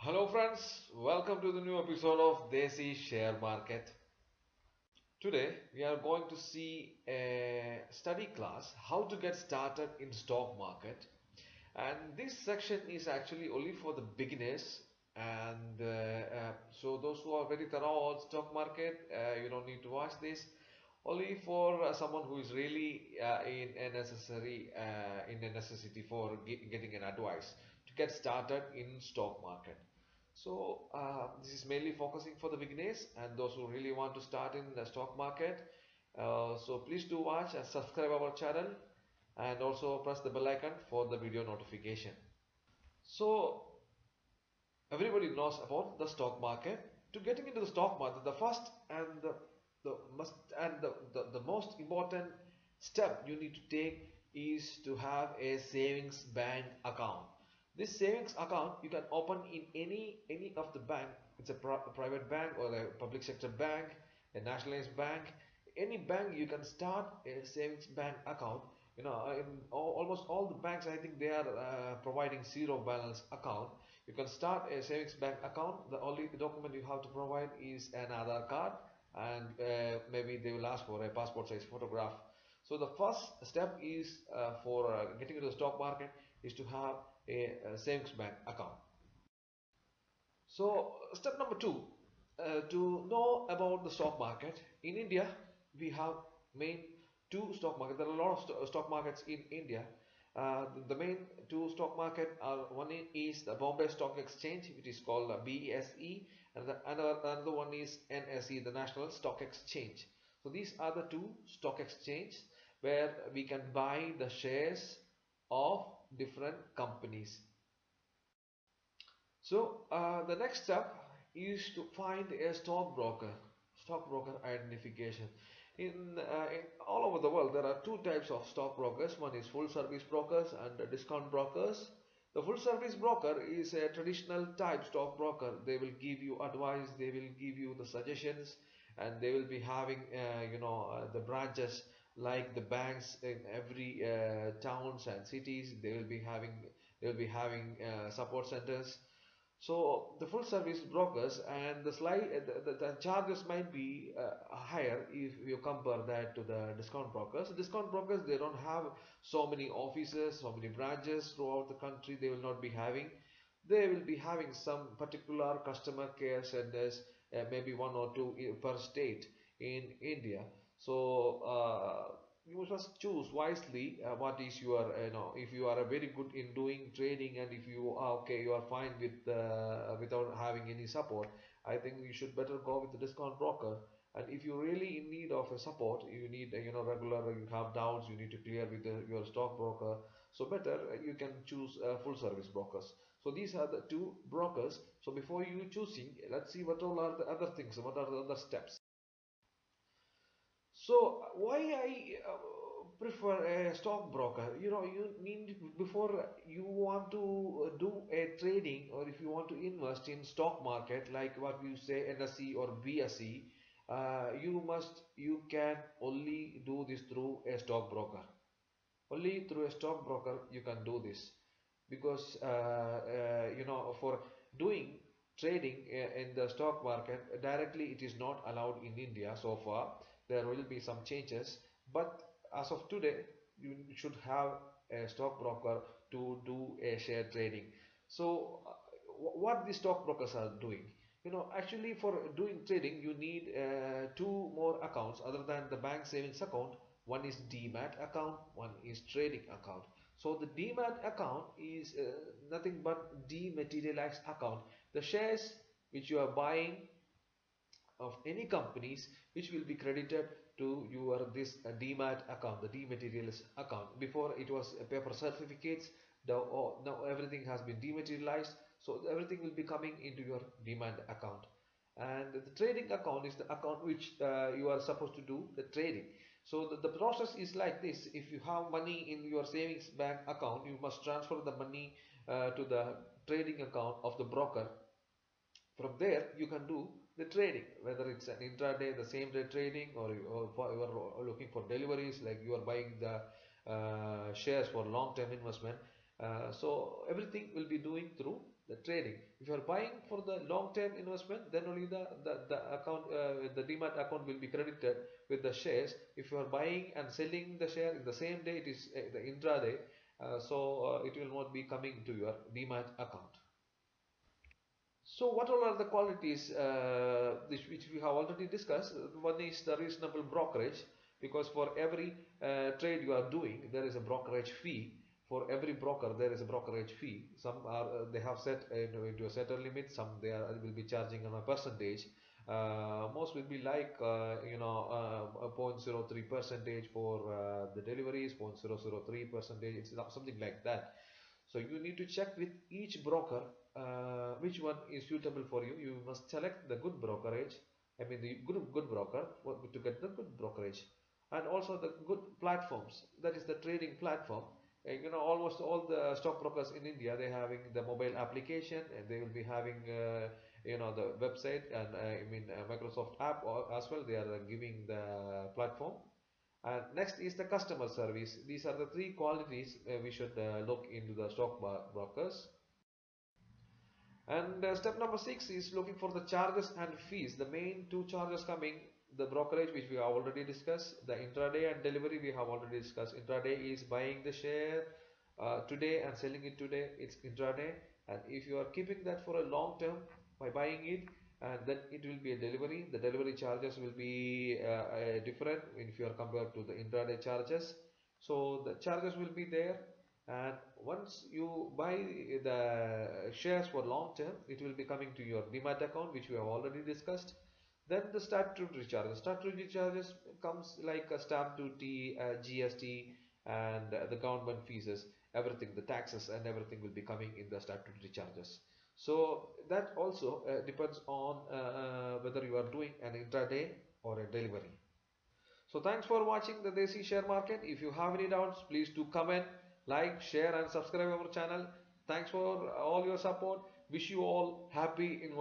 Hello friends, welcome to the new episode of Desi Share Market. Today we are going to see a study class how to get started in stock market, and this section is actually only for the beginners, and so those who are very thorough on stock market, you don't need to watch this. Only for someone who is really in a necessity for getting an advice to get started in stock market. So this is mainly focusing for the beginners and those who really want to start in the stock market. So please do watch and subscribe our channel, and also press the bell icon for the video notification. So everybody knows about the stock market. To getting into the stock market, the first and the most important step you need to take is to have a savings bank account. This savings account you can open in any of the bank. It's a private bank or a public sector bank, a nationalized bank. Any bank you can start a savings bank account. In almost all the banks, I think they are providing zero balance account. You can start a savings bank account. The only document you have to provide is an Aadhaar card, and maybe they will ask for a passport size photograph. So the first step is for getting into the stock market is to have a savings bank account. So step number two, to know about the stock market in India, we have main two stock markets. There are a lot of stock markets in India. The main two stock market are, one is the Bombay Stock Exchange, which is called BSE, and another one is NSE, the National Stock Exchange. So these are the two stock exchanges where we can buy the shares of different companies. So the next step is to find a stockbroker identification. In all over the world, there are two types of stockbrokers. One is full service brokers and discount brokers. The full service broker is a traditional type stockbroker. They will give you advice, they will give you the suggestions, and they will be having the branches like the banks in every towns and cities. They will be having support centers. So the full service brokers, and the charges might be higher if you compare that to the discount brokers. Discount brokers, they don't have so many offices, so many branches throughout the country. They will not be having. They will be having some particular customer care centers, maybe one or two per state in India. So you must choose wisely what is your, if you are very good in doing trading, and if you are okay, you are fine with without having any support, I think you should better go with the discount broker. And if you're really in need of a support, you need regular, you have doubts, you need to clear with your stockbroker, so better you can choose full service brokers. So these are the two brokers. So before you choosing, let's see what all are the other things, what are the other steps. So why I prefer a stockbroker? You need, before you want to do a trading, or if you want to invest in stock market, like what you say NSE or BSE, you can only do this through a stockbroker. Only through a stockbroker you can do this, because for doing trading in the stock market directly, it is not allowed in India so far. There will be some changes, but as of today you should have a stockbroker to do a share trading. So what the stockbrokers are doing, actually for doing trading you need two more accounts other than the bank savings account. One is demat account, one is trading account. So the demat account is nothing but dematerialized account. The shares which you are buying of any companies, which will be credited to your this demat account, the dematerialized account. Before it was paper certificates. Now everything has been dematerialized, so everything will be coming into your demat account. And the trading account is the account which you are supposed to do the trading. So the process is like this: if you have money in your savings bank account, you must transfer the money to the trading account of the broker. From there you can do the trading, whether it's an intraday, the same day trading, or you are looking for deliveries, like you are buying the shares for long term investment. So everything will be doing through the trading. If you are buying for the long-term investment, then only the account, the demat account will be credited with the shares. If you are buying and selling the share in the same day, it is the intraday, so it will not be coming to your demat account. So what all are the qualities which we have already discussed? One is the reasonable brokerage, because for every trade you are doing, there is a brokerage fee. For every broker, there is a brokerage fee. Some are they have set into a certain limit. Some they are will be charging on a percentage. Most will be like 0.03 percentage for the deliveries, 0.003 percentage. It's something like that. So you need to check with each broker which one is suitable for you. You must select the good brokerage. I mean the good broker to get the good brokerage, and also the good platforms. That is the trading platform. Almost all the stockbrokers in India, they having the mobile application, and they will be having the website, and Microsoft app as well. They are giving the platform. And next is the customer service. These are the three qualities we should look into the brokers. And step number 6 is looking for the charges and fees. The main two charges coming, the brokerage which we have already discussed, the intraday and delivery we have already discussed. Intraday is buying the share today and selling it today. It's intraday. And if you are keeping that for a long term by buying it, and then it will be a delivery. The delivery charges will be different if you are compared to the intraday charges. So the charges will be there, and once you buy the shares for long term, it will be coming to your demat account, which we have already discussed. Then the statutory charges. Statutory charges comes like a stamp duty, GST, and the government fees, everything, the taxes and everything will be coming in the statutory charges. So that also depends on whether you are doing an intraday or a delivery. So thanks for watching the Desi share market. If you have any doubts, please do comment, like, share and subscribe our channel. Thanks for all your support. Wish you all happy investing.